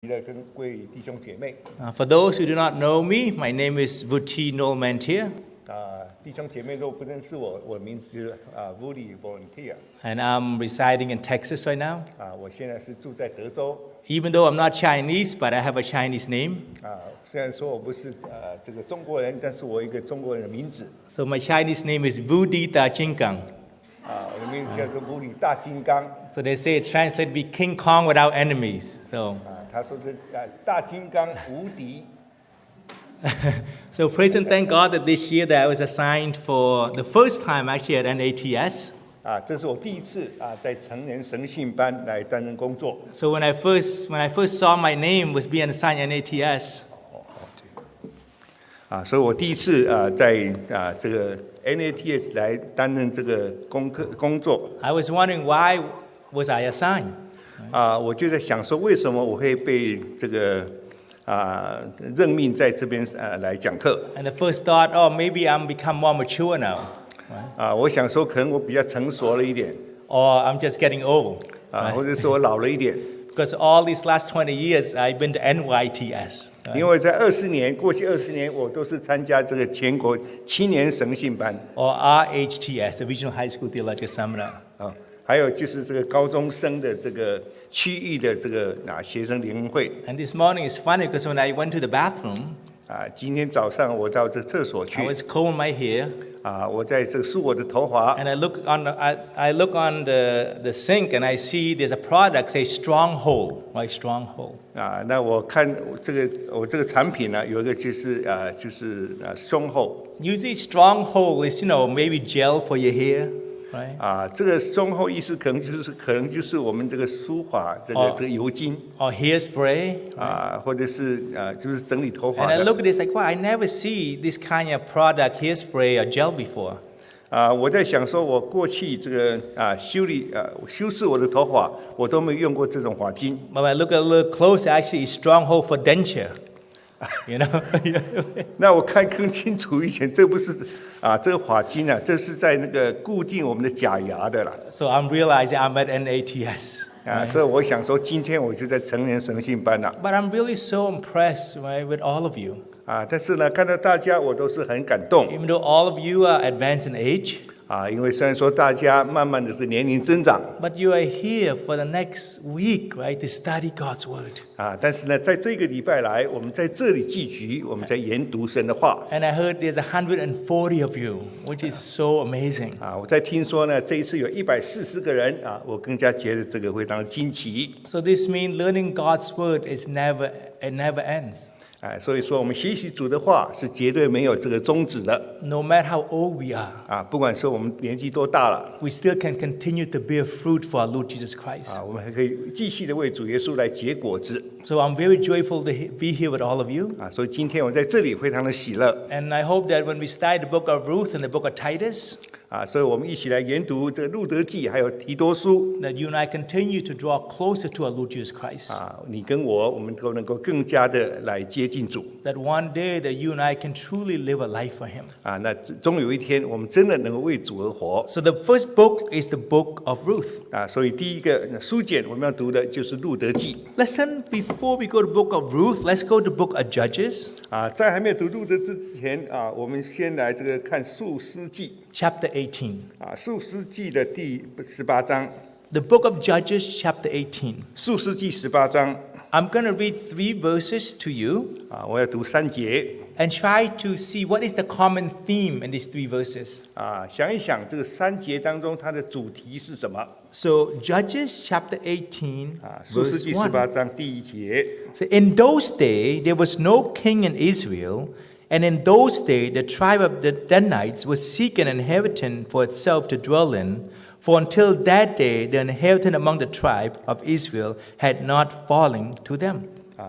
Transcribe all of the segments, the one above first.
跟各位弟兄姐妹 For those who do not know me, my name is Vuthy Mantia, 弟兄姐妹如果不认识我，我的名字是Vuthy Volunteer and I'm residing in Texas right now. 我现在是住在德州 Even though I'm not Chinese, but I have a Chinese name. 虽然说我不是这个中国人，但是我有一个中国人的名字 So my Chinese name is Vuthy Da Jinkang. 我的名字叫做武里大金刚 So they say it translates to be King Kong without enemies. So, 他说是大金刚无敌 so praise and thank God that this year that I was assigned for the first time actually at NATS. 这是我第一次在成人神信班来担任工作 So when I first saw my name was being assigned at NATS, 所以我第一次在这个 NATS 来担任这个工作 I was wondering why was I assigned? 我就在想说，为什么我会被这个任命在这边来讲课 And the first thought, oh, maybe I'm become more mature now. 我想说，可能我比较成熟了一点 Or I'm just getting old. 或者是我老了一点， Because all these last 20 years, I've been to NYTS. 因为在过去20年，我都是参加这个全国青年神信班 Or RHTS, the Regional High School Theological Seminar. 还有就是这个高中生的这个区域的这个学生联会 And this morning is funny because when I went to the bathroom, 今天早上我到这厕所去 I was combing my hair, 我在这梳我的头发 and I look on the sink and I see there's a product say Stronghold, right? Stronghold. 那我看我这个产品呢，有一个就是胸后 Usually Stronghold is maybe gel for your hair, right? 这个胸后意思可能就是我们这个梳发这个油精 Or hairspray. 或者是就是整理头 And 发 I 的 look at this like, wow, I never see this kind of product, hairspray or gel before. 我在想说，我过去这个修饰我的头发，我都没有用过这种发巾 But when I look a little closer, actually it's Stronghold for denture. You know? 那我看更清楚一点，这不是这个发巾这是在那个固定我们的假牙的啦 So I'm realizing I'm at NATS. 所以我想说，今天我就在成人神信班啦 But I'm really so impressed, right, with all of you. 但是呢，看到大家我都是很感动 Even though all of you are advanced in age, 因为虽然说大家慢慢的是年龄增长 but you are here for the next week, right, to study God's Word. 但是呢，在这个礼拜来，我们在这里聚集，我们在研读神的话 And I heard there's 140 of you, which is so amazing. 我在听说呢，这一次有140个人我更加觉得这个非常惊奇 So this means learning God's Word it never ends. 所以说我们学习主的话是绝对没有这个终止的 No matter how old we are, 不管是我们年纪多大了 we still can continue to bear fruit for our Lord Jesus Christ. 我们还可以继续的为主耶稣来结果子 So I'm very joyful to be here with all of you. 所以今天我在这里非常的喜乐 And I hope that when we study the book of Ruth and the book of Titus, 所以我们一起来研读这个路德记还有提多书 that you and I continue to draw closer to our Lord Jesus Christ. 你跟我们都能够更加的来接近主 That one day that you and I can truly live a life for Him. 那终有一天我们真的能够为主而活 So the first book is the book of Ruth. 所以第一个书简我们要读的就是路德记 Listen, before we go to the book of Ruth, let's go to the book of Judges, 在还没有读路德之前我们先来这个看士师记 chapter 18. 士师记的第18章 The book of Judges, chapter 18. 士师记18章 I'm going to read 3 verses to you 我要读3节 and try to see what is the common theme in these 3 verses. 想一想这个3节当中它的主题是什么 So Judges chapter 18, 士师 verse 记 1. 18章第1节 So in those days there was no king in Israel, and in those days the tribe of the Danites was seeking an inheritance for itself to dwell in, for until that day the inheritance among the tribe of Israel had not fallen to them.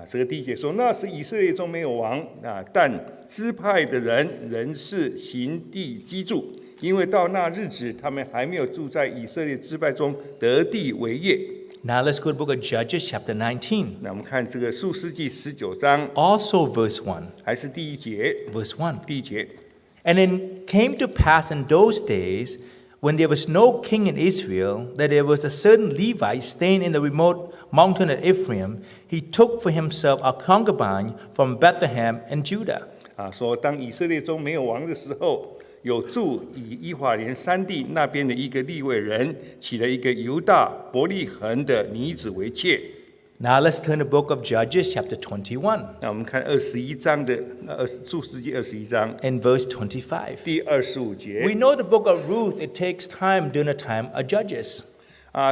这个第1节说，那时以色列中没有王但支派的人仍是行地居住，因为到那日子他们还没有住在以色列支派中得地为业。 Now let's go to the book of Judges chapter 19, 那我们看这个士师记19章 also verse 1. 还是第1节 Verse 1. 第1节 And it came to pass in those days, when there was no king in Israel, that there was a certain Levite staying in the remote mountain of Ephraim, he took for himself a concubine from Bethlehem in Judah. 说当以色列中没有王的时候，有住以以法莲山地那边的一个利未人，起了一个犹大伯利恒的女子为妾。Now let's turn to the book of Judges, chapter 21, 那我们看21章的出世纪21章 and verse 25. 第25节 We know the book of Ruth, it takes time during the time of Judges.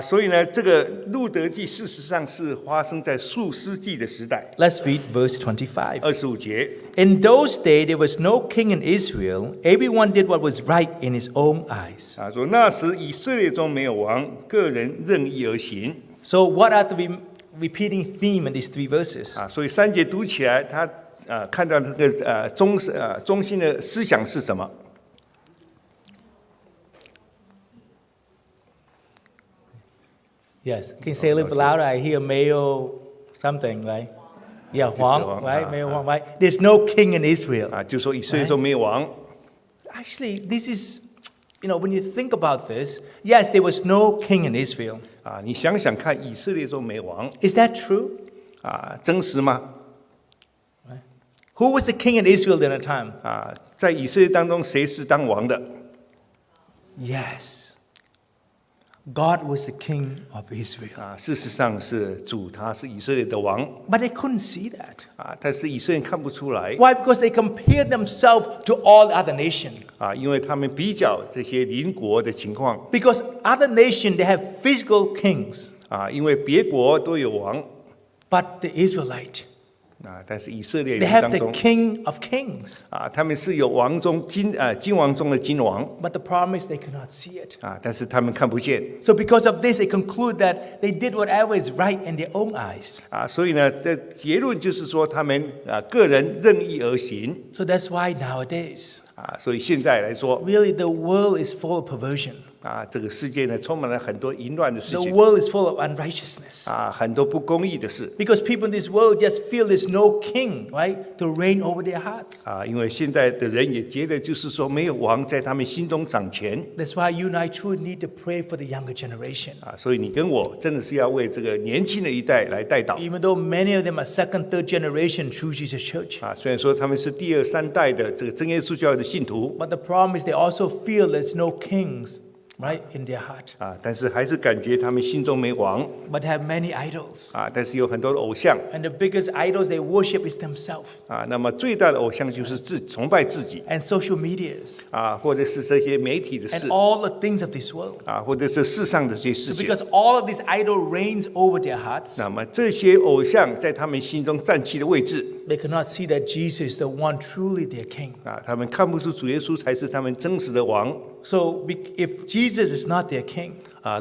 所以呢，这个路德记事实上是发生在数世纪的时代。 Let's read verse 25. 25节 In those days there was no king in Israel. Everyone did what was right in his own eyes. 说那时以色列中没有王，个人任意而行。 So what are the repeating theme in these three verses? 所以3节读起来，他看到这个中心的思想是什么？ Yes. Can you say a little bit louder? I hear male something, right? Yeah, Huang, right? Male Huang, right? There's no king in Israel. 就说以色列中没有王。 Actually, this is, when you think about this, yes, there was no king in Israel. 你想想看，以色列中没王 Is that true? 真实吗？ Who was the king in Israel at the time? 在以色列当中，谁是当王的？ Yes. God was the king of Israel. 事实上是主，他是以色列的王 But they couldn't see that. 但是以色列人看不出来 Why? Because they compared themselves to all other nations. 因为他们比较这些邻国的情况 Because other nations, they have physical kings. 因为别国都有王 But the Israelite, 但是以色列 they 人 have 当 the 中 king of kings. 他们是有王中君王中的君王 But the problem is they cannot see it. 但是他们看不见 So because of this, they conclude that they did whatever is right in their own eyes. 所以呢，这结论就是说他们个人任意而行 So that's why nowadays, 所以现在来说 really the world is full of perversion. 这个世界呢充满了很多淫乱的事 The 情 world is full of unrighteousness. 很多不公义的事 Because people in this world just feel there's no king, right, to reign over their hearts. 因为现在的人也觉得就是说没有王在他们心中掌权 That's why you and I truly need to pray for the younger generation. 所以你跟我真的是要为这个年轻的一代来代祷 Even though many of them are second, third generation through Jesus Church. 虽然说他们是第2、3代的这个真耶稣教会的信徒 But the problem is they also feel there's no kings, right, in their heart. 但是还是感觉他们心中没王 But have many idols. 但是有很多的偶像 And the biggest idols they worship is themselves. 那么最大的偶像就是崇拜自己 And social medias. 或者是这些媒体的 And 事 all the things of this world. 或者是世上的这些事 So 情 because all of these idols reigns over their hearts, 那么这些偶像在他们心中占据的位置 they cannot see that Jesus is the one truly their king. 他们看不出主耶稣才是他们真实的王 So if Jesus is not their king,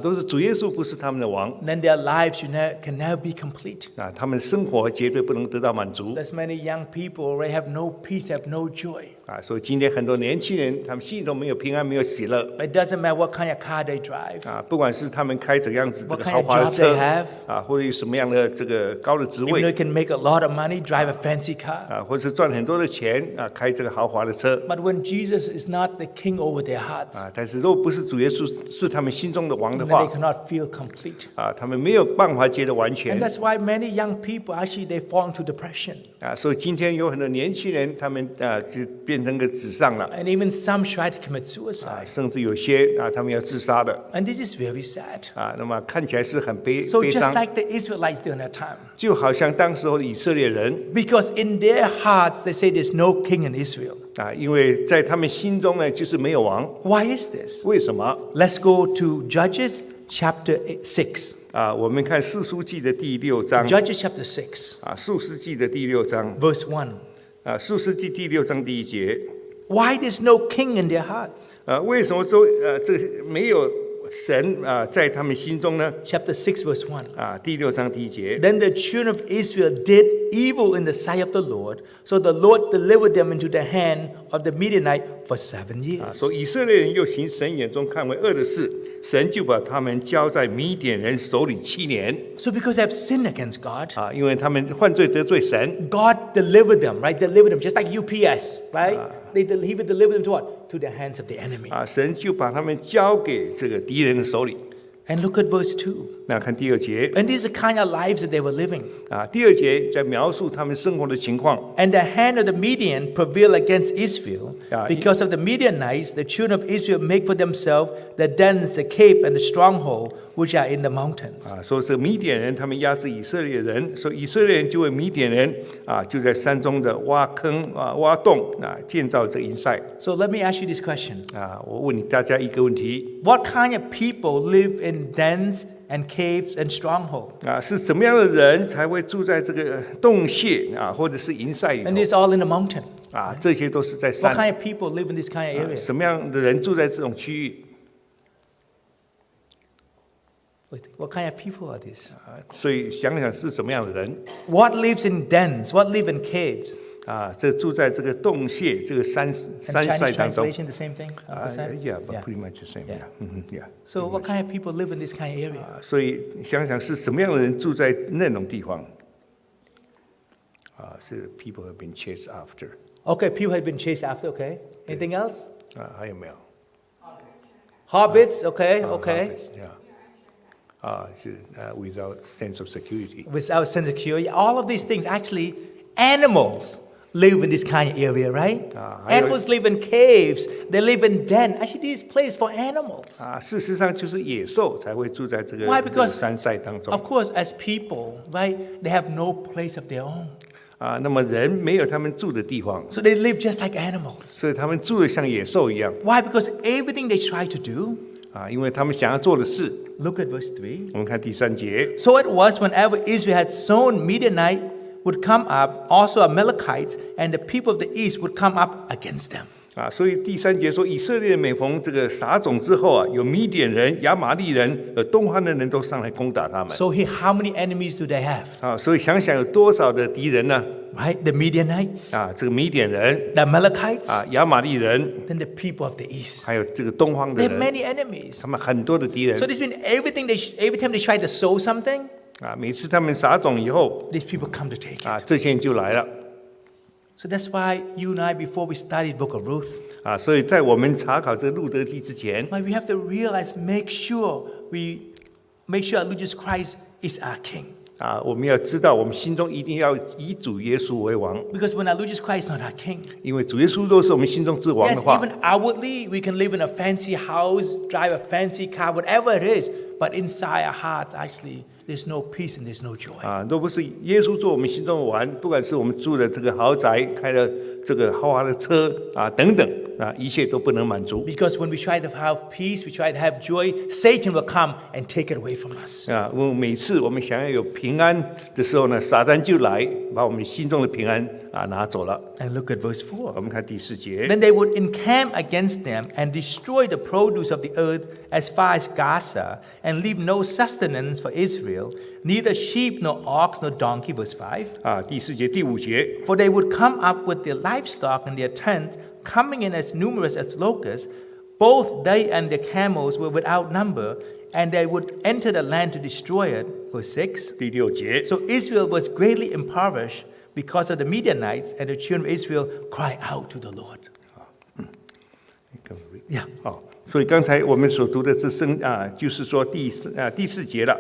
都是主耶稣不是他们的王 then their lives can never be complete. 他们生活绝对不能得到满足 There's many young people already have no peace, have no joy. 所以今天很多年轻人他们心里头没有平安没有喜乐 It doesn't matter what kind of car they drive, 不管是他们开怎样子这 what 个 kind 豪 of 华的 job 车 they have. 或者有什么样的这个高的职 Even though 位 they can make a lot of money, drive a fancy car. 或者是赚很多的钱开这个豪华的车 But when Jesus is not the king over their hearts, 但是如果不是主耶稣是他们心中的王的 then 话 they cannot feel complete. 他们没有办法觉得完 And 全 that's why many young people actually they fall into depression. 所以今天有很多年轻人他们就变成个纸上了 And even some try to commit suicide. 甚至有些他们要自杀的 And this is very sad. 那么看起来是很悲 So 悲 just 伤 like the Israelites during that time. 就好像当时候的以色列人 Because in their hearts they say there's no king in Israel. 因为在他们心中呢就是没有王 Why is this? 为什么 Let's go to Judges chapter 6. 我们看士书记的第6章 Judges chapter 6, 士书记的第6章 verse 1. 士书记第6章第1节 Why there's no king in their hearts? 为什么说这没有神在他们心中呢 Chapter 6, verse 1. 第6章第1节 Then the children of Israel did evil in the sight of the Lord. So the Lord delivered them into the hand of the Midianite for 7 years. 说以色列人又行神眼中看为恶的事，神就把他们交在米甸人手里7年。So because they have sinned against God, 因为他们犯罪得罪神， God delivered them, right? Delivered them, just like UPS, right? He would deliver them to what? To the hands of the enemy. 神就把他们交给这个敌人的手里。 And look at verse 2. 那看第2节， And these are the kind of lives that they were living. 第2节在描述他们生活的情况。 And the hand of the Midian prevailed against Israel. Because of the Midianites, the children of Israel make for themselves the dens, the cave, and the stronghold, which are in the mountains. 说是米甸人他们压制以色列人，说以色列人就为米甸人就在山中的挖坑挖洞建造这营寨。 So let me ask you this question. 我问你大家一个问题， What kind of people live in dens and caves and stronghold? 是怎么样的人才会住在这个洞穴或者是营寨里 And 头？ it's all in the mountain. 这些都是在 What 山。 kind of people live in this kind of area? 什么样的人住在这种区域？ What kind of people are these? 所以想想是什么样的人 What lives in dens? What live in caves? 这住在这个洞穴、这个山 And 寨 Chinese 当中。 translation, the same thing? Yeah, but Yeah. pretty much the same. Yeah. So what kind of people live in this kind of area? 所以想想是什么样的人住在那种地方？是 people have been chased after. Okay, people have been chased after, okay. Anything else? 还有没有 Hobbits, okay, okay. Yeah. 是without sense of security. Without sense of security. All of these things, actually, animals live in this kind of area, right? Animals live in caves. They live in den. Actually, this is place for animals. 事实上就是野兽才会住在这个 Why? 这个 Because 山寨当中 Of course, as people, right, they have no place of their own. 那么人没有他们住的地方， So they live just like animals. 所以他们住的像野兽一样 Why? Because everything they try to do, 因为他们想要做的事。 look at verse 3. 我们看第3节， So it was whenever Israel had sown, Midianite would come up, also Amalekites, and the people of the east would come up against them. 所以第3节说，以色列每逢这个撒种之后有米甸人、亚玛利人、东方的人都上来攻打他们。 So here, how many enemies do they have? 所以想想有多少的敌人呢？ Right? The Midianites, 这个米甸人、 the Amalekites, 亚玛利人， then the people of the east. 还有这个东方的 They have 人， many enemies. 他们很多的敌人 So this means every time they try to sow something, 每次他们撒种以后 these people come to take it. 这些人就来了 So that's why you and I, before we studied Book of Ruth, 所以在我们查考这个路德记之前 we have to realize, make sure that Jesus Christ is our King. 我们要知道，我们心中一定要以主耶稣为王， Because when our Lord Jesus Christ is not our King, 因为主耶稣若是我们心中之王 yes, 的话 even outwardly we can live in a fancy house, drive a fancy car, whatever it is, but inside our hearts, actually, there's no peace and there's no joy. 若不是耶稣做我们心中的王，不管是我们住的这个豪宅，开了这个豪华的车等等一切都不能满足 Because when we try to have peace, we try to have joy, Satan will come and take it away from us. 因为每次我们想要有平安的时候呢，撒旦就来把我们心中的平安拿走了。 And look at verse 我 4. 们看第4节， Then they would encamp against them and destroy the produce of the earth as far as Gaza, and leave no sustenance for Israel, neither sheep nor ox nor donkey. Verse 5. 第4节、第5节， For they would come up with their livestock and their tents, coming in as numerous as locusts. Both they and their camels were without number, and they would enter the land to destroy it. Verse 6. 第6节， So Israel was greatly impoverished because of the Midianites, and the children of Israel cried out to the Lord. Yeah. 所以刚才我们所读的这就是说第4节了。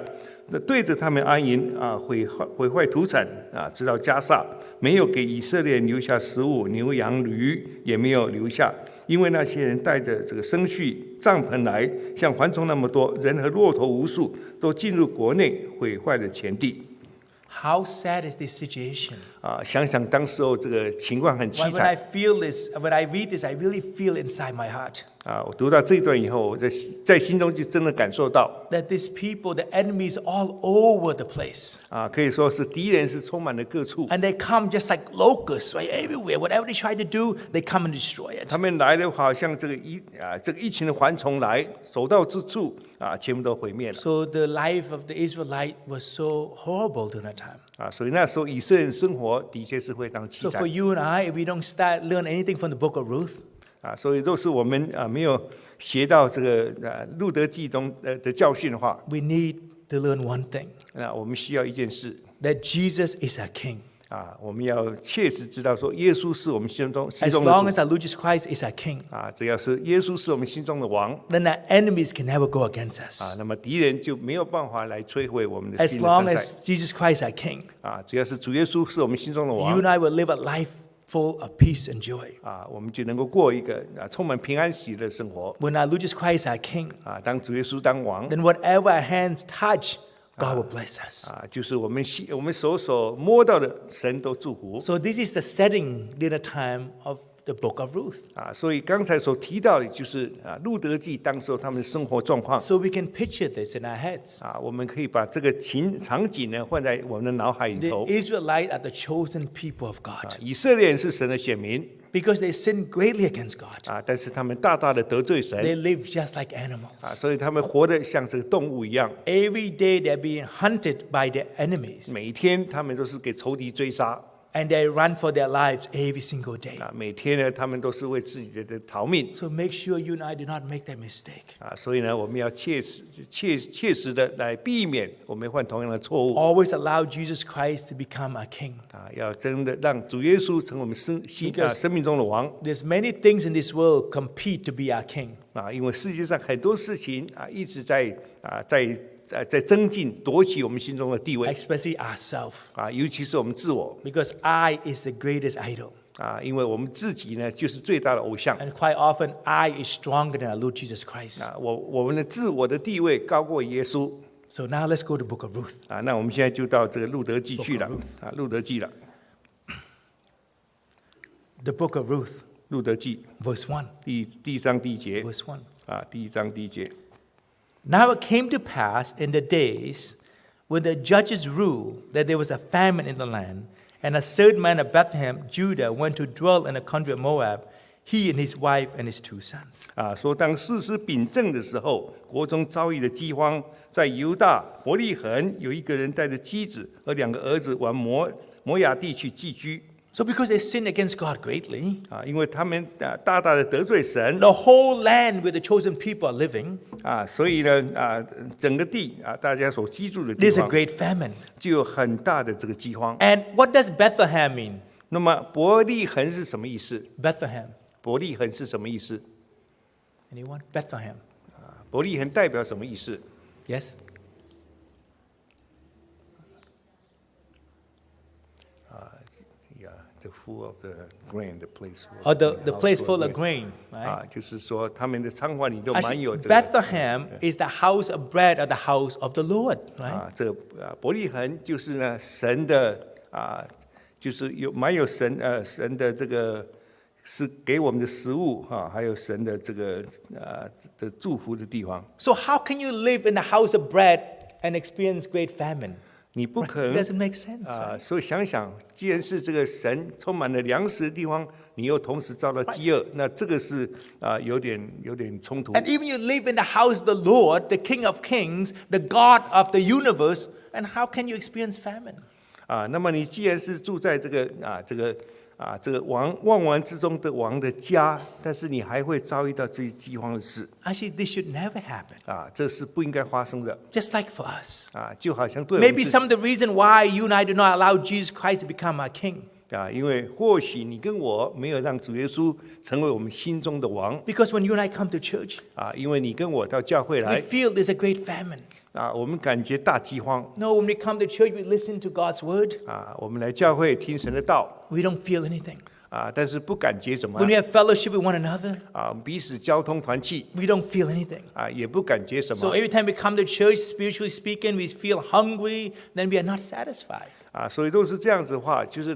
那对着他们安营毁坏土产直到加萨，没有给以色列人留下食物，牛羊驴也没有留下，因为那些人带着这个牲畜帐篷来，像蝗虫那么多，人和骆驼无数，都进入国内毁坏了全地。 How sad is this situation? 想想当时候这个情况很凄 When I 惨 feel this, when I read this, I really feel inside my heart. 我读到这一段以后，我在心中就真的感受到 that these people, the enemies, all over the place. 可以说是敌人是充满了各处， And they come just like locusts, right? Everywhere. Whatever they try to do, they come and destroy it. 他们来的好像这个一群的蝗虫来，所到之处全部都毁灭了 So the life of the Israelite was so horrible during that time. 所以那时候以色列人生活的确是非常凄 So for 惨 you and I, if we don't learn anything from the book of Ruth, 所以若是我们没有学到这个路德记中的教训的话， we need to learn one thing, 我们需要一件事 that Jesus is our King. 我们要切实知道说，耶稣是我们心中 As 的 long 主 as our Lord Jesus Christ is our King, 只要是耶稣是我们心中的王 then our enemies can never go against us. 那么敌人就没有办法来摧毁我们的 As 心的 long 山 as Jesus Christ is our King, 寨只要是主耶稣是我们心中的 you 王 and I will live a life full of peace and joy. 我们就能够过一个充满平安喜乐的生活 When our Lord Jesus Christ is our King, 当主耶稣当王 then whatever our hands touch, God will bless us. 就是我们所摸到的神都祝福 So this is the setting during the time of the book of Ruth. 所以刚才所提到的就是路德记当时候他们的生活状况 So we can picture this in our heads. 我们可以把这个场景呢放在我们的脑海里 The 头 Israelites are the chosen people of God 以色列人是神的选民 because they sinned greatly against God. 但是他们大大的得罪神 They live just like animals. 所以他们活得像这个动物一样 Every day they're being hunted by their enemies 每天他们都是给仇敌追杀 and they run for their lives every single day. 每天呢他们都是为自己的逃命 So make sure you and I do not make that mistake. 所以呢我们要切实的来避免我们犯同样的错误 Always allow Jesus Christ to become our King. 要真的让主耶稣成为我们生命中的王 There's many things in this world compete to be our King. 因为世界上很多事情一直在增进夺取我们心中的地位 Especially ourselves. 尤其是我们自我 Because I is the greatest idol. 因为我们自己呢就是最大的偶像 And quite often, I is stronger than our Lord Jesus Christ. 我们的自我的地位高过耶稣 So now let's go to the book of Ruth. 那我们现在就到这个路德记去了路德记了 The book of Ruth, 路德记 verse 1. 第一章第一节 Verse 1. 第一章第一节 Now it came to pass in the days when the judges ruled that there was a famine in the land, and a certain man of Bethlehem, Judah, went to dwell in the country of Moab, he and his wife and his 2 sons. 说当士师秉政的时候，国中遭遇了饥荒，在犹大伯利恒有一个人带着妻子和2个儿子往摩亚地去寄居。 So because they sinned against God greatly, 因为他们大大的得罪神 the whole land where the chosen people are living, 所以呢整个地大家所居住的地 there's a 方 great famine. 就有很大的这个饥荒。 And what does Bethlehem mean? 那么伯利恒是什么意思？ Bethlehem. 伯利恒是什么意思？ Anyone? Bethlehem. 伯利恒代表什么意思？ Yes? The full of the grain, the place. Or the place full of grain, right? 就是说他们的仓房里都蛮 Actually, 有这个。 Bethlehem is the house of bread or the house of the Lord, right? 这个伯利恒就是呢神的就是蛮有神的这个是给我们的食物还有神的这个的祝福的地方。 So how can you live in the house of bread and experience great famine? 你不可 It 能 doesn't make sense, right? 所以想想，既然是这个神充满了粮食的地方，你又同时遭到饥饿，那这个是有点冲突。 And even you live in the house of the Lord, the King of Kings, the God of the universe, and how can you experience famine? 那么你既然是住在这个万王之中的王的家，但是你还会遭遇到这些饥荒的事 Actually, this should never happen. 这是不应该发生的 Just like for us. 就好像对我们 Maybe some of the reason why you and I do not allow Jesus Christ to become our King. 因为或许你跟我没有让主耶稣成为我们心中的王 Because when you and I come to church, 因为你跟我到教会 we 来 feel there's a great famine. 我们感觉大饥荒 No, when we come to church, we listen to God's word. 我们来教会听神的道 We don't feel anything. 但是不感觉什么 When we have fellowship with one another, 彼此交通团契 we don't feel anything. 也不感觉什 So 么 every time we come to church, spiritually speaking, we feel hungry, then we are not satisfied. 所以都是这样子的话，就是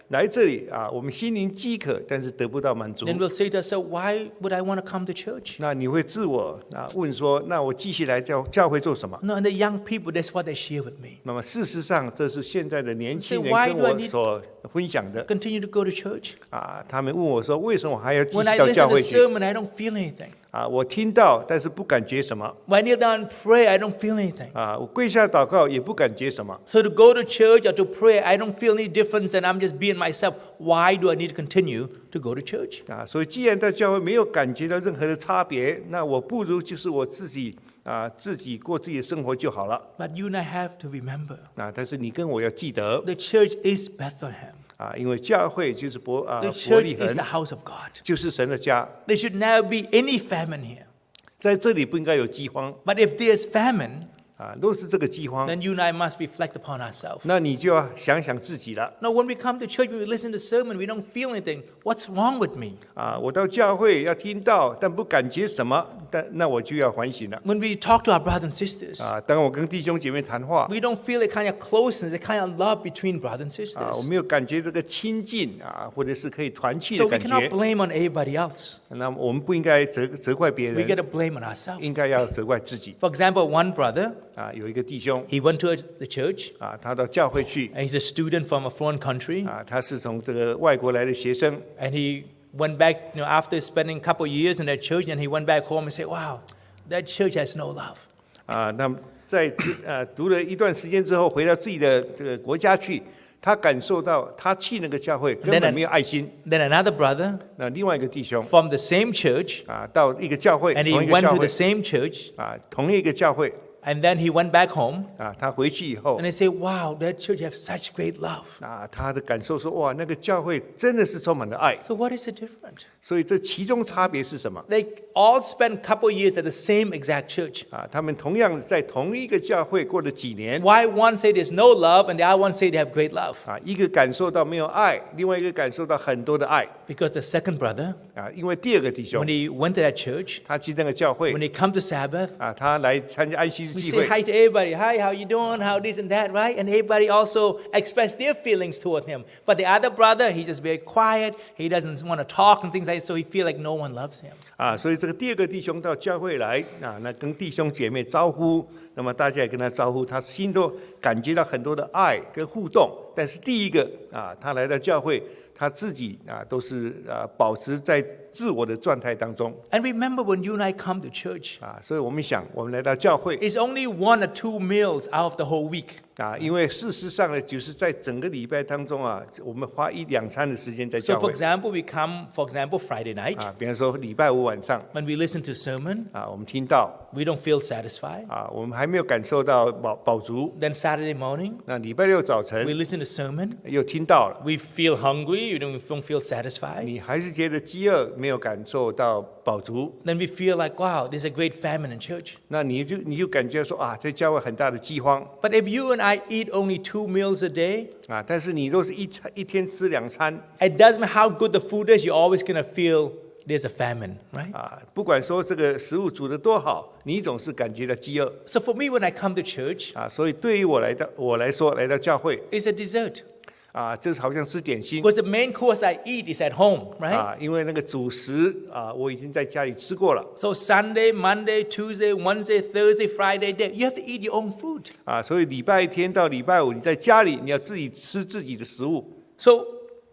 来这里啊，我们心灵饥渴，但是得不到满足。 then we'll say to ourselves, why would I want to come to church? 那你会自我问说，那我继续来教会做什么？ No, and the young people, that's what they share with me. 那么事实上，这是现在的年轻人 Why 跟 do I 我 need- 所分享的 Continue to go to church. 啊。他们问我说，为什么我还要继 When 续 I 到 listen 教 to 会去？ sermon, I don't feel anything. 啊，我听到，但是不感觉什么。 When I kneel down and pray, I don't feel anything. 啊，我跪下祷告也不感觉什么。 So to go to church or to pray, I don't feel any difference and I'm just being myself. Why do I need to continue to go to church? 啊，所以既然在教会没有感觉到任何的差别，那我不如就是我自己自己过自己的生活就好了。 But you and I have to remember, 啊，但是你跟我要记得 the church is Bethlehem. 啊，因为教会就是伯 The 利 church is 恒 the，house of God. 就是神的家， There should never be any famine here. 在这里不应该有饥荒 But if there's famine, 啊。若是这个饥荒， then you and I must reflect upon ourselves. 那你就要想想自己了。 No, when we come to church, when we listen to sermon, we don't feel anything. What's wrong with me? 啊，我到教会要听到，但不感觉什么，那我就要反省了。 When we talk to our brothers and sisters, 啊，当我跟弟兄姐妹谈话， we don't feel a kind of closeness, a kind of love between brothers and 啊，我 sisters. 没有感觉这个亲近啊，或者是可以团契 So 的 we 感 cannot 觉。 blame on everybody else. 那么我们不应该责怪别 We got 人， to blame on ourselves. 应该要责怪自己。 For example, one brother, 啊，有一个弟兄 he went to the church, 啊，他到教会去 and he's a student from a foreign country, 啊，他是从这个外国来的学生 and he went back, after spending a couple of years in that church, and he went back home and said, wow, that church has no love. 啊，那么在读了一段时间之后，回到自己的这个国家去，他感受到他去那个教会根本没有爱心。 Then another brother 那另外一个弟兄 from the same church, 啊，到一个教会， and 同 he 一个 went 教 to 会 the same church, 啊，同一个教会 and then he went back home, 啊，他回去以后 and they say, wow, that church has such great love. 啊，他的感受说哇，那个教会真的是充满了爱。 So what is the difference? 所以这其中差别是什么？ They all spent a couple of years at the same exact church. 啊，他们同样在同一个教会过了几年 Why one say there's no love and the other one say they have great love? 啊，一个感受到没有爱，另外一个感受到很多的爱 Because the second brother, 啊，因为第二个弟兄 when he went to that church, 他去那个教会 when they come to Sabbath, 啊，他来参加安息日 we 聚 say 会 hi to everybody. Hi, how you doing? How this and that, right? And everybody also express their feelings toward him. But the other brother, he's just very quiet. He doesn't want to talk and things like that, so he feel like no one loves him. 啊，所以这个第二个弟兄到教会来啊，那跟弟兄姐妹招呼，那么大家也跟他招呼，他心都感觉到很多的爱跟互动。但是第一个啊，他来到教会，他自己啊都是保持在自我的状态当中 And remember when you and I come to church, 啊，所以我们想，我们来到教会 it's only 1 or 2 meals out of the whole week. 啊，因为事实上呢，就是在整个礼拜当中啊，我们花1-2餐的时间在 So 教 for 会 example, we come, for example, Friday night, 啊，比方说礼拜五晚上 when we listen to sermon, 啊，我们听到 we don't feel satisfied. 啊，我们还没有感受到饱足。 Then Saturday morning, 那礼拜六早 we 晨 listen to sermon, 又听到了， we feel hungry, we don't feel satisfied. 你还是觉得饥饿，没有感受到饱足， Then we feel like, wow, there's a great famine in church. 那你就感觉说啊，在教会很大的饥荒 But if you and I eat only 2 meals a day, 啊，但是你都是一天吃2餐 it doesn't matter how good the food is, you're always going to feel there's a famine, right? 啊，不管说这个食物煮得多好，你总是感觉到饥饿 So for me, when I come to church, 啊，所以对于我来说，来到教会 it's a dessert. 啊，这好像吃点心 Because the main course I eat is at home, right? 啊，因为那个主食啊，我已经在家里吃过了 So Sunday, Monday, Tuesday, Wednesday, Thursday, Friday, day, you have to eat your own food. 啊，所以礼拜天到礼拜五你在家里，你要自己吃自己的食物 So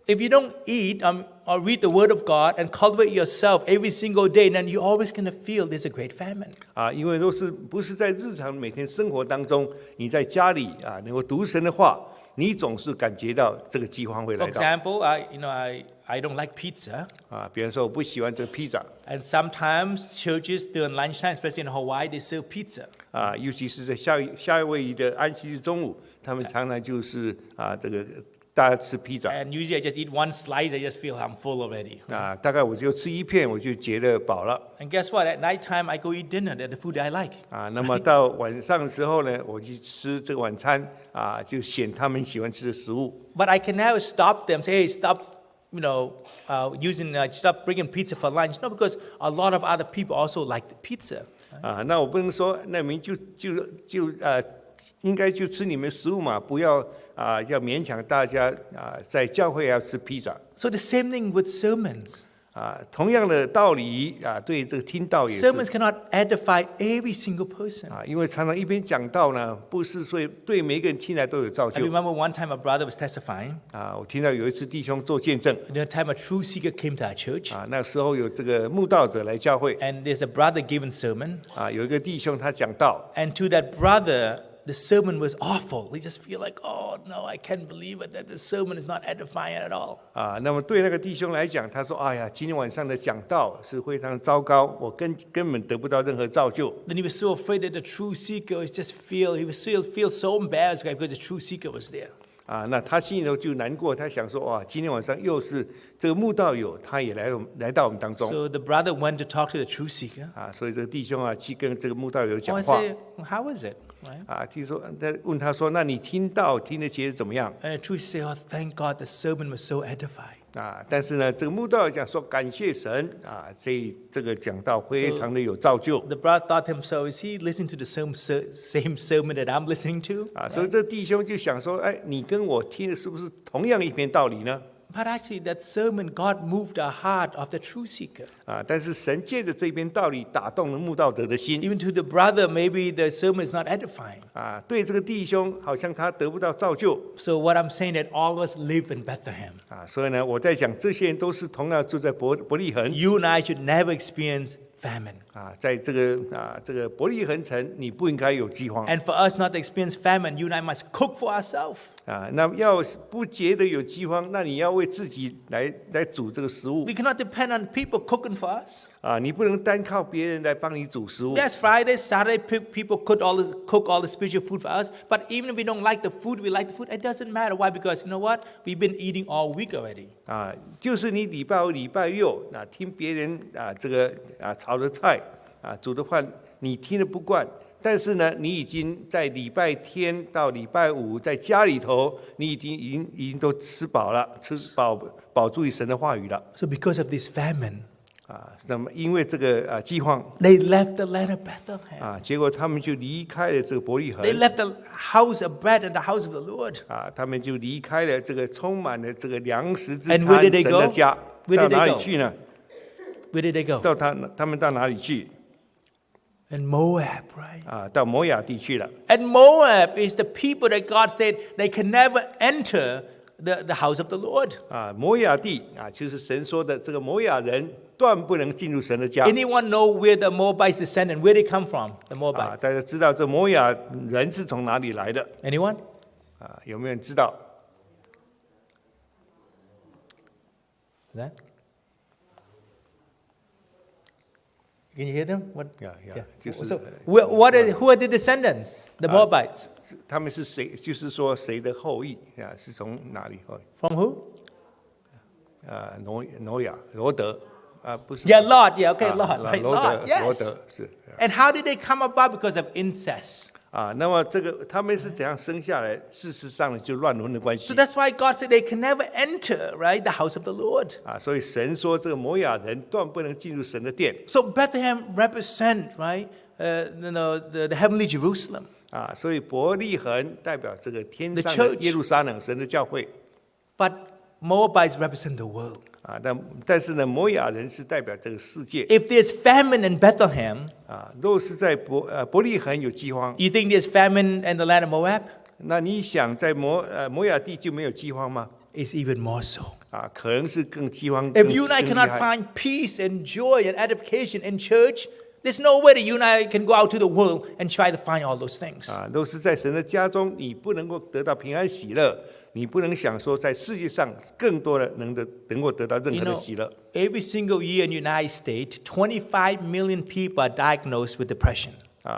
if you don't eat or read the Word of God and cultivate yourself every single day, then you're always going to feel there's a great famine. 啊，因为不是在日常每天生活当中，你在家里啊能够读神的话，你总是感觉到这个饥荒会 For 来到 example, I don't like pizza. 啊。比方说，我不喜欢这个披萨 And sometimes churches during lunchtime, especially in Hawaii, they serve pizza. 啊，尤其是在夏威夷的安息日中午，他们常常就是这个大家吃披萨 And usually I just eat one slice, I just feel I'm full already. 啊，大概我就吃一片，我就觉得饱了 And guess what? At nighttime, I go eat dinner, the food I like. 啊。那么到晚上的时候呢，我去吃这个晚餐啊，就选他们喜欢吃的食物 But I can never stop them, say, hey, stop, stop bringing pizza for lunch. No, because a lot of other people also like the pizza. 啊。那我不能说，那你就应该就吃你们食物嘛，不要要勉强大家在教会要吃披萨。 So the same thing with sermons. 同样的道理对这个听道也是 Sermons cannot edify every single person. 因为常常一边讲道呢，不是说对每一个人听来都有造 I 就 remember one time a brother was testifying. 我听到有一次弟兄做见证 The time a truth seeker came to our church, 那时候有这个慕道者来教会 and there's a brother giving sermon, 有一个弟兄他讲道 and to that brother, the sermon was awful. He just feel like, oh no, I can't believe it that the sermon is not edifying at all. 那么对那个弟兄来讲，他说：“哎呀，今天晚上的讲道是非常糟糕，我根本得不到任何造就。 Then he was so afraid that the truth seeker was just he was still feel so embarrassed because the truth seeker was there. 那他心里头就难过，他想说：哇，今天晚上又是这个慕道友，他也来到我们当中 So the brother went to talk to the truth seeker. 所以这个弟兄去跟这个慕道友 Oh, 讲 I 话 say, well, how is it? Right? 听说他问他说：那你听到听得觉得怎么样？ And the truth say, oh, thank God, the sermon was so edifying. 但是呢，这个慕道友讲说感谢神这个讲道非常的有造就 The brother thought to himself, is he listening to the same sermon that I'm listening to? 所以这弟兄就想说：哎，你跟我听的是不是同样一篇道理呢？ But actually, that sermon, God moved the heart of the truth seeker. 但是神借着这篇道理打动了慕道者的心 Even to the brother, maybe the sermon is not edifying. 对这个弟兄好像他得不到造就 So what I'm saying that all of us live in Bethlehem. 所以呢，我在讲这些人都是同样住在伯利恒 You and I should never experience famine. 在这个伯利恒城，你不应该有饥荒 And for us not to experience famine, you and I must cook for ourselves. 那要不觉得有饥荒，那你要为自己来煮这个食物 We cannot depend on people cooking for us. 你不能单靠别人来帮你煮食物 Yes, Friday, Saturday, people cook all the spiritual food for us. But even if we don't like the food, we like the food. It doesn't matter. Why? Because you know what? We've been eating all week already. 就是你礼拜五、礼拜六听别人这个炒的菜煮的饭，你听了不惯。但是呢，你已经在礼拜天到礼拜五在家里头，你已经都吃饱了，吃饱足于神的话语了 So because of this famine, 那么因为这个饥荒 they left the land of Bethlehem. 结果他们就离开了这个伯利恒 They left the house of bread and the house of the Lord. 他们就离开了这个充满了这个粮食之 And 餐 where did they 神 go? 的家， Where 到 did they 哪里 go? 去呢？ Where did they go? 到他们到哪里去？ And Moab, right? 到摩亚地去了。 And Moab is the people that God said they can never enter the house of the Lord. 摩亚地就是神说的这个摩亚人断不能进入神的家。 Anyone know where the Moabites descend and where they come from? The Moabites. 大家知道这摩亚人是从哪里来的？ Anyone? 有没有人知道？ That? Can you hear them? What? Yeah. 就是 So, who are the descendants? The Moabites. 他们是谁？就是说谁的后裔是从哪里后裔？ From who? 挪亚罗德不是 Yeah, Lot. Yeah, okay, Lot. 罗 Right, 德 Lot. 罗 Yes. 德是。 And how did they come about? Because of incest. 那么这个他们是怎样生下来？事实上呢，就乱伦的关系 So that's why God said they can never enter, right, the house of the Lord. 所以神说这个摩亚人断不能进入神的殿 So Bethlehem represent, right, the heavenly Jerusalem. 所以伯利恒代表这个天 The 上的 church 耶路撒冷神的教会 But Moabites represent the world. 但是呢，摩亚人是代表这个世界 If there's famine in Bethlehem, 若是在伯利恒有饥荒， you think there's famine in the land of Moab? 那你想在摩亚地就没有饥荒吗？ It's even more so. 可能是更饥荒 If 更 you and I 更厉 cannot 害 find peace and joy and edification in church, there's no way that you and I can go out to the world and try to find all those things. 都是在神的家中，你不能够得到平安喜乐，你不能想说在世界上更多的能够得到任 You 何的 know, 喜乐。 every single year in the United States, 25 million people are diagnosed with depression.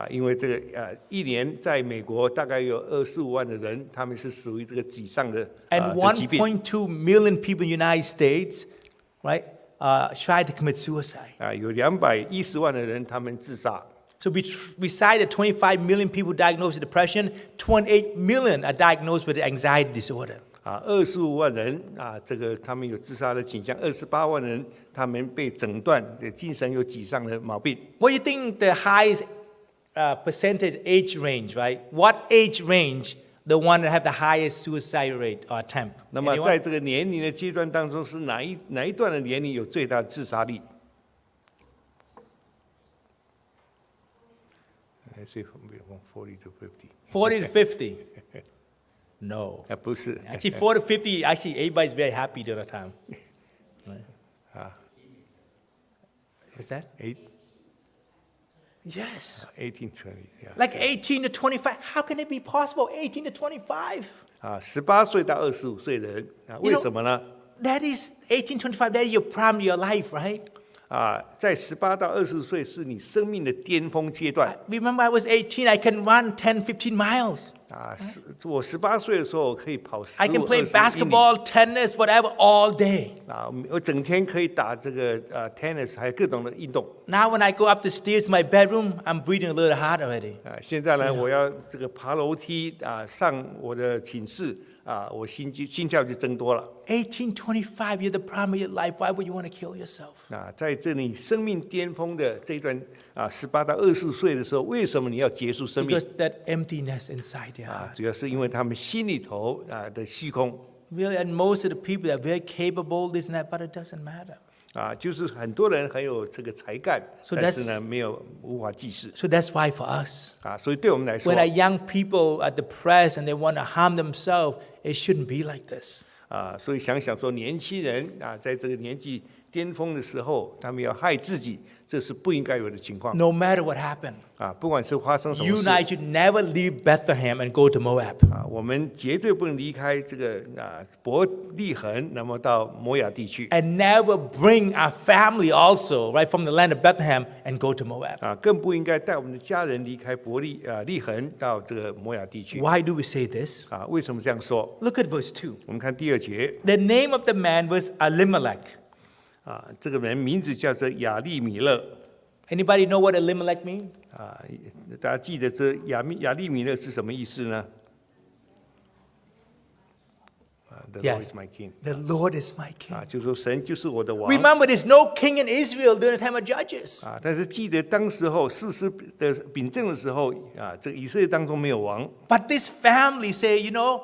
因为这个一年在美国大概有25万的人，他们是属于这个脊上的 And 的疾病。 1.2 million people in the United States, right, try to commit suicide. 有210万的人他们自杀。 So beside the 25 million people diagnosed with depression, 28 million are diagnosed with anxiety disorder. 25万人这个他们有自杀的倾向，28万人他们被诊断精神有脊上的毛病。 What do you think the highest percentage age range, right? What age range the one that have the highest suicide rate or attempt? 那么 Anyone? 在这个年龄的阶段当中，是哪一段的年龄有最大的自杀率？from 40 to 50. 40 to 50? No. 不是， Actually, 40 to 50, actually, everybody's very happy during that time. Right? What's that? 8, Yes. 18, 20. Yeah. Like 18 to 25. How can it be possible? 18 to 25. 18岁到25岁的人为什么呢？ That is 18, 25. That is your prime of your life, right? 在18到20岁是你生命的巅峰阶段。 Remember, I was 18. I can run 10, 15 miles. 我18岁的时候可以跑15、 I can play 20英里 basketball, tennis, whatever, all day. 我整天可以打这个tennis，还有各种的运动。 Now, when I go up the stairs to my bedroom, I'm breathing a little hard already. 现在呢，我要这个爬楼梯上我的寝室我心跳就增多了。 18, 25, you're the prime of your life. Why would you want to kill yourself? 在这里生命巅峰的这一段18到24岁的时候，为什么你要结束生命？ Because that emptiness inside their heart. 主要是因为他们心里头的虚空。 Really, and most of the people are very capable, this and that, but it doesn't matter. 就是很多人很有这个才干， So 但是 that's- 呢无法济事。 So that's why for us, 所以对我们来说 when our young people are depressed and they want to harm themselves, it shouldn't be like this. 所以想想说，年轻人在这个年纪巅峰的时候，他们要害自己，这是不应该有的情况。 No matter what happened, 不管是发生什 you 么 and I 事， should never leave Bethlehem and go to Moab. 我们绝对不能离开这个伯利恒，那么到摩亚地区。 And never bring our family also, right, from the land of Bethlehem and go to Moab. 更不应该带我们的家人离开利恒到这个摩亚地区。 Why do we say this? 为什么这样说？ Look at verse 2. 我们看第2节， The name of the man was Elimelech. 这个人名字叫做亚利米勒。 Anybody know what Elimelech means? 大家记得这亚利米勒是什么意思呢？The Lord Yes. is my king. The Lord is my king. 就说神就是我的王。 Remember, there's no king in Israel during the time of Judges. 但是记得当时候士师的秉政的时候这个以色列当中没有王。 But this family say, you know,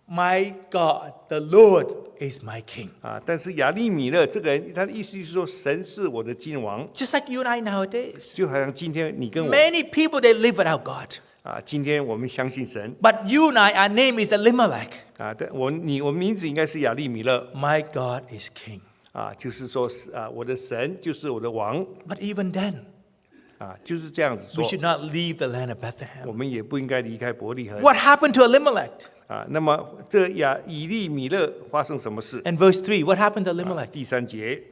my God, the Lord is my king. 但是亚利米勒这个人，他的意思是说，神是我的君王， Just like you and I nowadays. 就好像今天你跟我 Many people, they live without God. 今天我们相信神 But you and I, our name is Elimelech. 但我名字应该是亚利米勒 My God is king. 就是说我的神就是我的王 But even then, 就是这样子 we 说， should not leave the land of 我 Bethlehem. 们也不应该离开伯利恒 What happened to Elimelech? 那么这以利米勒发生什么事？ And verse 3, what happened to Elimelech? 第3节，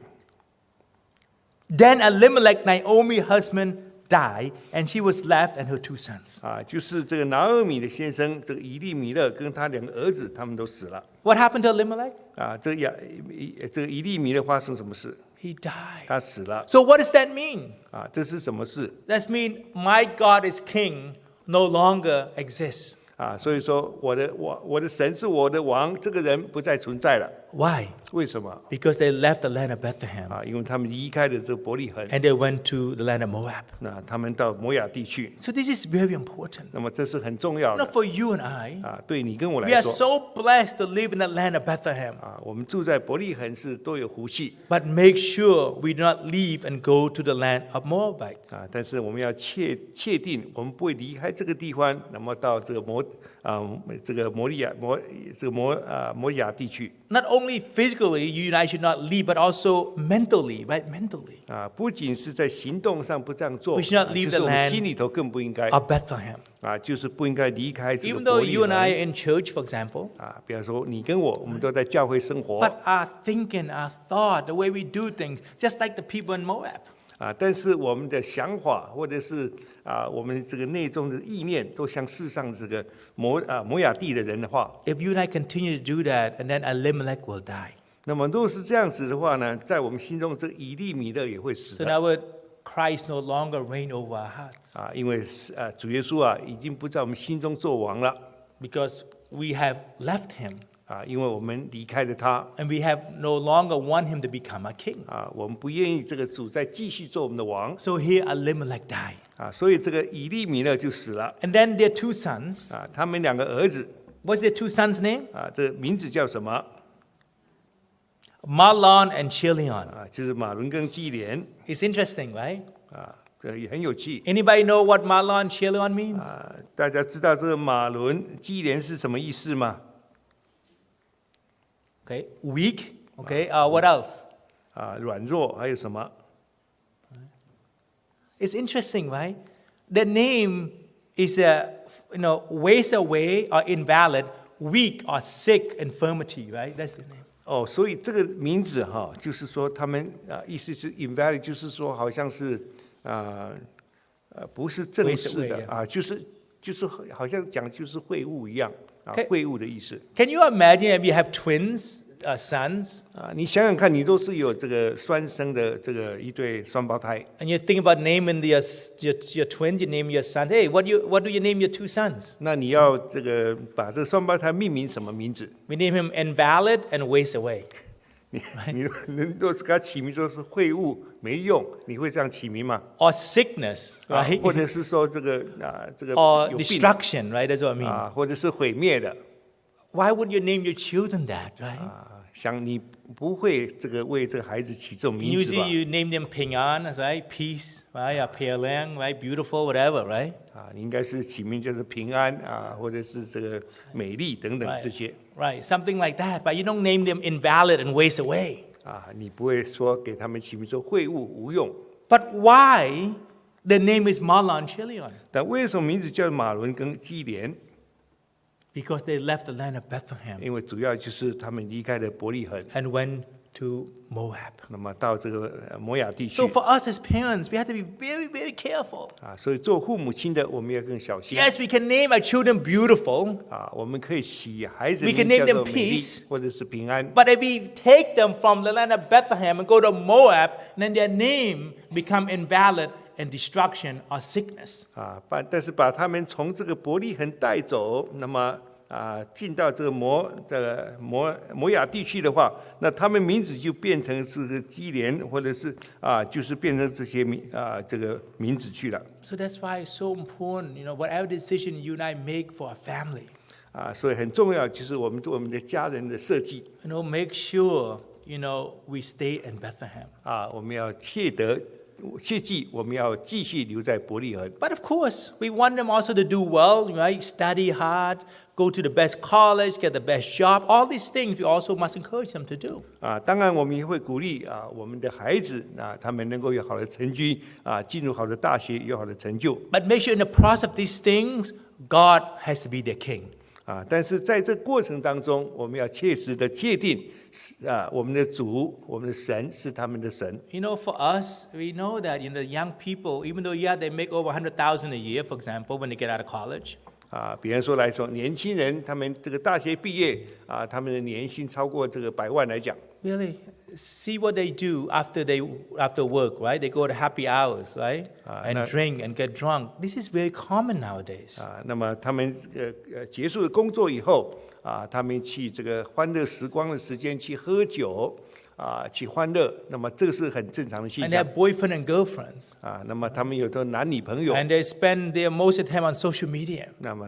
Then Elimelech, Naomi's husband, died, and she was left and her 2 sons. 就是这个拿俄米的先生，这个以利米勒跟他2个儿子，他们都死了。 What happened to Elimelech? 这个以利米勒发生什么事？ He died. 他死了。 So what does that mean? 这是什么事？ That means my God is king no longer exists. 所以说我的神是我的王，这个人不再存在了。 Why? 为什么？ Because they left the land of Bethlehem 因为他们离开了这个伯利恒， and they went to the land of Moab. 他们到摩亚地去。 So this is very important. 那么这是很重要 Not 的 for you and I. 对你跟我 We 来 are 说 so blessed to live in the land of Bethlehem. 我们住在伯利恒是都有福气 But make sure we do not leave and go to the land of Moabites. 但是我们要确定，我们不会离开这个地方，那么到这个摩亚地区。 Not only physically, you and I should not leave, but also mentally, right? Mentally. 不仅是在行动上不这样做， We should not leave 就是 the 我们 land 心里头更不应该 Of Bethlehem. 就是不应该离开这个 Even 伯 though 利 you and I 恒 are in church, for example, 比方说你跟我们都在教会生活 but our thinking, our thought, the way we do things, just like the people in Moab. 但是我们的想法或者是我们这个内中的意念，都像世上这个摩亚地的人的话， If you and I continue to do that, and then Elimelech will die. 那么如果是这样子的话呢，在我们心中，这以利米勒也会死 So 的 now would Christ no longer reign over our hearts 因为主耶稣已经不在我们心中做王了 because we have left him. 因为我们离开了他 and we have no longer want him to become our king. 我们不愿意这个主再继续做我们的王 So here Elimelech died. 所以这个以利米呢就死了 And then their two sons. 他们两个儿子 What's their two sons' name? 这名字叫什么 Mahlon and Chilion. 就是马伦跟基连 It's interesting, right? 这也很有趣 Anybody know what Mahlon and Chilion means? 大家知道这个马伦基连是什么意思吗 Okay, weak. Okay, what else? 软弱还有什么 It's interesting, right? The name is ways away or invalid, weak or sick, infirmity, right? That's the name. 所以这个名字就是说他们意思是 invalid， 就是说好像是不是正式的就是好像讲就是秽物一样秽物的意思。Can you imagine if you have twins, sons? 你想想看，你都是有这个双生的这个一对双胞胎 And you think about naming your twins, you name your son. Hey, what do you name your two sons? 那你要这个把这个双胞胎命名什么名字？ We name him invalid and ways away. 你若是给他起名说是秽物没用，你会这样起名吗？ Or sickness, right? 或者是说这个Or 有病 destruction, right? That's what I mean. 或者是毁灭的 Why would you name your children that, right? 想你不会这个为这个孩子起这种名字吧 Usually you name them Ping-an, right? Peace, right? Or Pei-lang, right? Beautiful, whatever, right? 你应该是起名就是平安或者是这个美丽等等这些 Right, something like that. But you don't name them invalid and waste away. 你不会说给他们起名说秽物无用。 But why the name is Mahlon Chilion? 但为什么名字叫马伦跟基连？ Because they left the land of Bethlehem 因为主要就是他们离开了伯利恒， and went to Moab. 那么到这个摩亚地区 So for us as parents, we have to be very, very careful. 所以做父母亲的我们要更小心 Yes, we can name our children beautiful, 我们可以起孩子 We 名 can 字 name 叫做 them 美丽 peace 或者是平安 but if we take them from the land of Bethlehem and go to Moab, then their name become invalid and destruction or sickness. 但是把他们从这个伯利恒带走，那么进到这个摩亚地区的话，那他们名字就变成是基连，或者是就是变成这些这个名字去了。 So that's why it's so important, whatever decision you and I make for our family, 所以很重要，就是我们对我们的家人的设计 make sure, we stay in Bethlehem. 我们要切记，我们要继续留在伯利恒。 But of course, we want them also to do well, right? Study hard, go to the best college, get the best job. All these things we also must encourage them to do. 当然我们也会鼓励我们的孩子他们能够有好的成绩进入好的大学，有好的成就。 But make sure in the process of these things, God has to be their king. 但是在这过程当中，我们要切实的界定我们的主，我们的神是他们的神。 For us, we know that the young people, even though they make over 100,000 a year, for example, when they get out of college. 比方说来说，年轻人他们这个大学毕业他们的年薪超过这个100万来讲。 Really, see what they do after work, right? They go to happy hours, right? And drink and get drunk. This is very common nowadays. 那么他们结束了工作以后他们去这个欢乐时光的时间去喝酒去欢乐，那么这个是很正常的现 And they 象 have boyfriend and girlfriends. 那么他们有的男女朋友， And they spend their most of the time on social media. 那么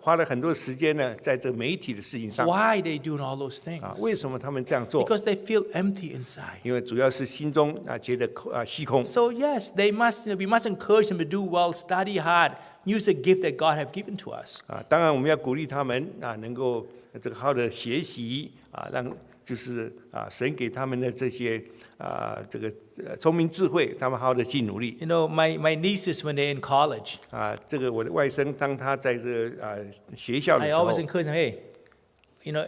花了很多时间呢在这媒体的事情上。 Why they doing all those things? 为什么他们这样做？ Because they feel empty inside. 因为主要是心中觉得虚空。 So yes, we must encourage them to do well, study hard, use the gift that God have given to us. 当然我们要鼓励他们能够这个好的学习让就是神给他们的这些这个聪明智慧，他们好的去努力。My nieces when they're in college. 这个我的外甥当他在这学校的 I 时候 always encourage them, hey,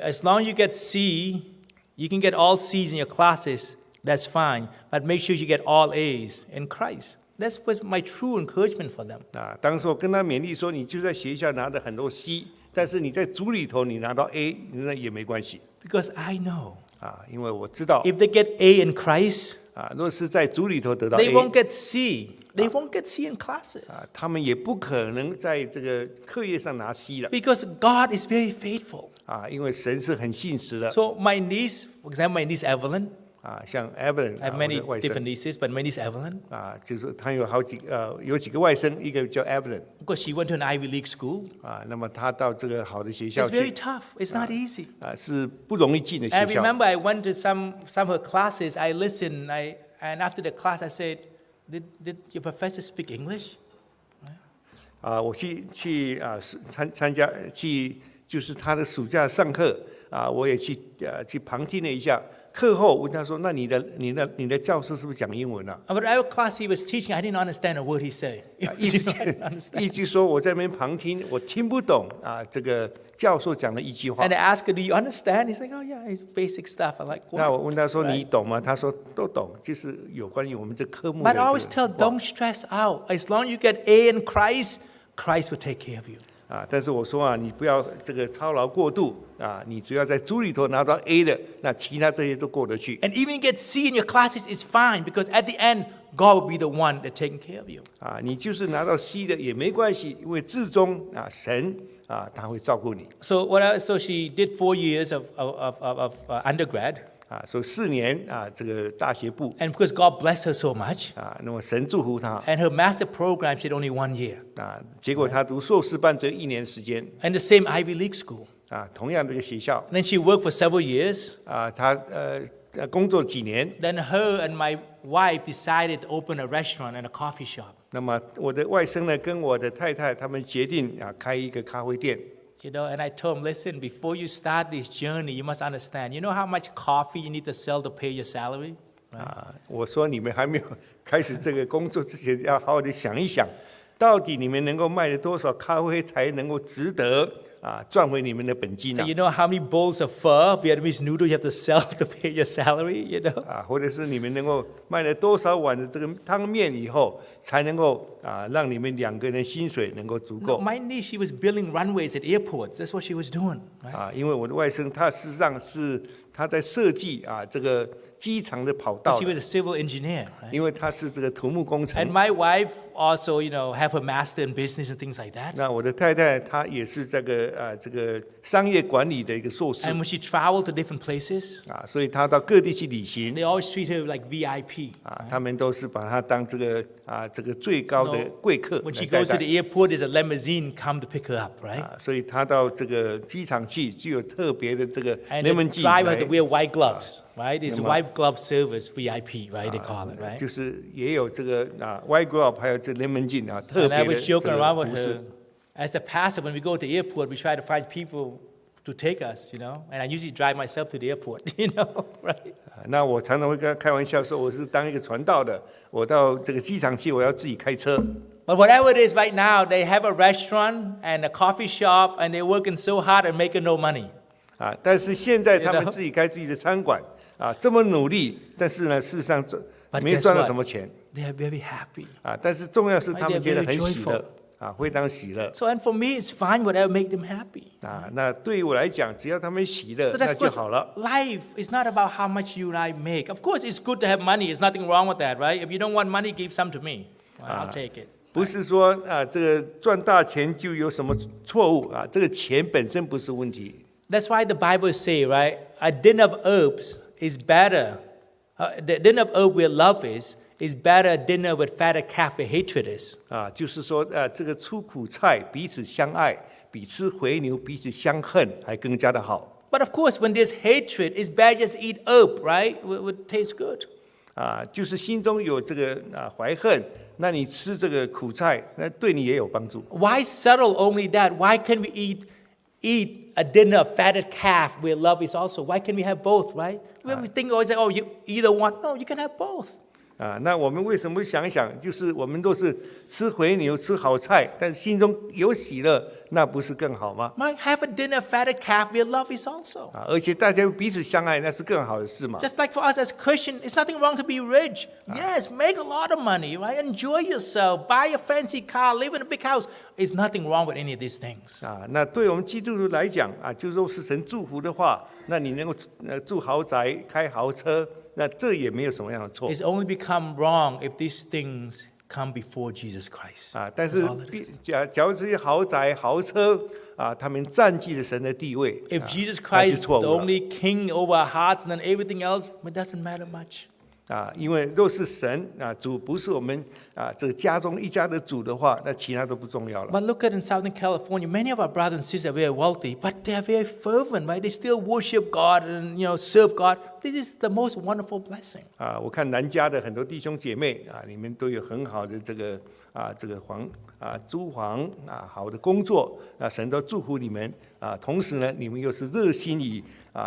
as long as you get C, you can get all C's in your classes, that's fine. But make sure you get all A's in Christ. That was my true encouragement for them. 当时我跟他勉励说，你就在学校拿的很多 C，但是你在组里头你拿到 A， 那也没关系。 Because I know 因为我知道 if they get A in Christ, 若是在主里头得到 they A won't get C. They won't get C in classes 他们也不可能在这个课业上拿 C 了 because God is very faithful. 因为神是很信实的 So my niece, for example, my niece Evelyn, 像 Evelyn I have 我 many 的外 different 甥 nieces, but my niece Evelyn, 就是他有几个外甥，一个叫 Evelyn because she went to an Ivy League school, 那么他到这个好的学校 it's very 去 tough. It's not easy. 是不容易进的 And I 学校 remember I went to some of her classes. I listened, and after the class, I said, "Did your professor speak English?" 我去参加就是他的暑假上课我也去旁听了一下。课后问他说：“那你的教授是不是讲英文啊？” But our class he was teaching, I didn't understand a word he said. 一句说我在那边旁听，我听不懂这个教授讲的一句话 And。I asked her, "Do you understand?" He's like, "Oh yeah, it's basic stuff." I'm like, 那我 "What?" 问他说：“你懂吗？”他说：“都懂，就是有关于我们这科目的 But 这 I 个 always tell, 话 don't stress out. As long as you get A in Christ, Christ will take care of you. 但是我说你不要这个操劳过度你只要在主里头拿到 A 的，那其他这些都过得去 And even get C in your classes, it's fine because at the end, God will be the one that taking care of you. 你就是拿到 C 的也没关系，因为至终神他会照顾你 So so she did 4 years of undergrad, 所以4年这个大学部 and because God blessed her so much, 那么神祝福他 and her master program she did only 1 year, 结果他读硕士班只有1年时间 and the same Ivy League school. 同样的一个学校 And then she worked for several years. 他工作几年 Then her and my wife decided to open a restaurant and a coffee shop. 那么我的外甥呢跟我的太太他们决定开一个咖啡店 You know, and I told him, listen, before you start this journey, you must understand. You know how much coffee you need to sell to pay your salary? 我说你们还没有开始这个工作之前，要好好的想一想，到底你们能够卖了多少咖啡才能够值得赚回你们的本金 You know how many bowls of pho, Vietnamese noodle, you have to sell to pay your salary? You know. 或者是你们能够卖了多少碗的这个汤面以后，才能够让你们2个人薪水能够足 No, 够 my niece, she was building runways at airports. That's what she was doing. Right? 因为我的外甥他事实上是他在设计这个机场的跑道 She was a civil engineer. Right? 因为他是这个土木工 And 程。 my wife also, you know, have her master in business and things like that. 那我的太太她也是这个商业管理的一个硕士 And when she traveled to different places, 所以她到各地去旅行 they always treat her like VIP. 他们都是把她当这个最高的贵客 When 来 she 待 goes to 待 the airport, there's a limousine come to pick her up, right? 所以她到这个机场去，就有特别的这个 And the 联盟机 driver had to 来 wear white gloves, right? It's Nema- white glove service, VIP, right? They call it, right? 就是也有这个white glove， 还有这联盟镜特 And I 别的 was 这 joking 个 around with 服饰 her. As a pastor, when we go to the airport, we try to find people to take us, you know? And I usually drive myself to the airport, you know, right? 那我常常会跟他开玩笑说，我是当一个传道的，我到这个机场去，我要自己开车。 But whatever it is right now, they have a restaurant and a coffee shop, and they're working so hard and making no money. 但是现在他 You 们 know? 自己开自己的餐馆这么努力，但是呢，事实上 But 没有 guess 赚到 what? 什么钱 They are very happy. 但是重要是他们 They're 觉得 very 很喜 joyful. 乐非常喜乐 So, and for me, it's fine whatever make them happy. 那对于我来讲，只要他们喜乐 So 那 that's 就 what 好了 life is not about how much you and I make. Of course, it's good to have money. There's nothing wrong with that, right? If you don't want money, give some to me. I'll take it. 不是说这个赚大钱就有什么错误这个钱本身不是问题 That's why the Bible say, right? A din of herbs is better. The din of herb where love is better a dinner with fatted calf where hatred is. 就是说这个出苦菜彼此相爱，比吃回牛彼此相恨还更加的好 But of course, when there's hatred, it's better just eat herb, right? It would taste good. 就是心中有这个怀恨，那你吃这个苦菜，那对你也有帮助 Why settle only that? Why can't we eat a dinner of fatted calf where love is also? Why can't we have both, right? We think always say, oh, you either one. No, you can have both. 那我们为什么想一想，就是我们都是吃回牛、吃好菜，但是心中有喜乐，那不是更好吗？ Might have a dinner, fatted calf, where love is also. 而且大家彼此相爱，那是更好的事嘛。 Just like for us as Christians, it's nothing wrong to be rich. Yes, make a lot of money, right? Enjoy yourself, buy a fancy car, live in a big house. There's nothing wrong with any of these things. 那对我们基督徒来讲就若是神祝福的话，那你能够住豪宅、开豪车，那这也没有什么样的错。 It's only become wrong if these things come before Jesus Christ. 但是 That's all it is. 假如这些豪宅、豪车他们占据了神的地位， If Jesus 那就 Christ is 错 the 误了。 only king over our hearts and then everything else, it doesn't matter much. 因为若是神主不是我们这个家中一家的主的话，那其他都不重要了。 But look at in Southern California, many of our brothers and sisters are very wealthy, but they are very fervent, right? They still worship God and serve God. This is the most wonderful blessing. 我看南家的很多弟兄姐妹你们都有很好的这个租房好的工作，神都祝福你们同时呢，你们又是热心于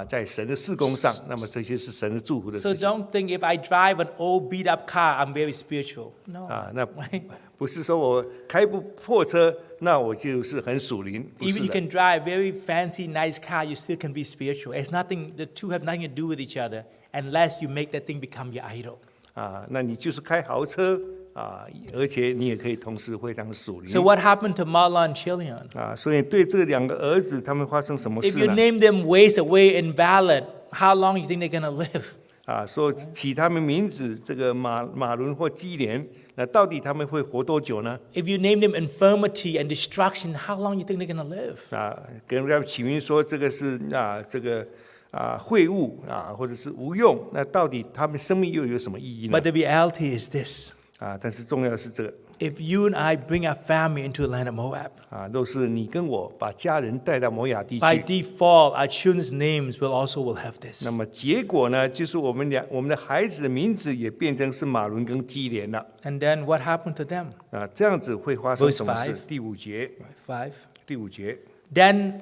在神的事工上，那么这些是神的祝福的 So 事情。 don't think if I drive an old beat up car, I'm very spiritual. No. 那 Right? 不是说我开部破车，那我就是很属灵，不 Even 是 you 的。 can drive very fancy, nice car, you still can be spiritual. The two have nothing to do with each other unless you make that thing become your idol. 那你就是开豪车而且你也可以同时非常属灵。 So what happened to Marlon and Chilion? 所以对这两个儿子，他们发生什么 If 事 you 呢？ name them waste away invalid, how long do you think they're going to live? 说起他们名字，这个马伦或基连，那到底他们会活多久呢？ If you name them infirmity and destruction, how long do you think they're going to live? 跟人家起名说这个是这个秽物或者是无用，那到底他们生命又有什么意义呢 But？the reality is this. 但是重要的是这个 If you and I bring our family into the land of Moab, 若是你跟我把家人带到摩亚地 by 区， default, our children's names will have 那 this. 么结果呢，就是我们的孩子的名字也变成是马伦跟基连了。 And then what happened to them? 这样子会发生 Verse 什么事 5？第五节， 5. 第五节。 Then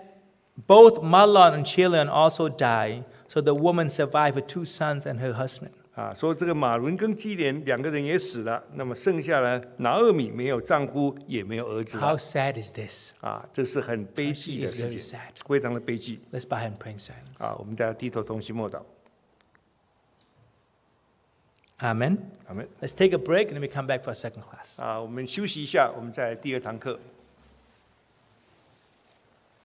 both Mahlon and Chilion also died, so the woman survived her 2 sons and her husband. 说这个马伦跟基连两个人也死了，那么剩下呢，拿俄米没有丈夫，也没有儿子 How 了。 sad is this? 这是很悲剧 Actually, 的 it's 事 very 情， sad. 非常的悲剧。 Let's bow and pray in silence. 我们大家低头同心默祷。 Amen. 阿门。 Let's take a break and then we come back for our second class. 我们休息一下，我们再来第二堂课。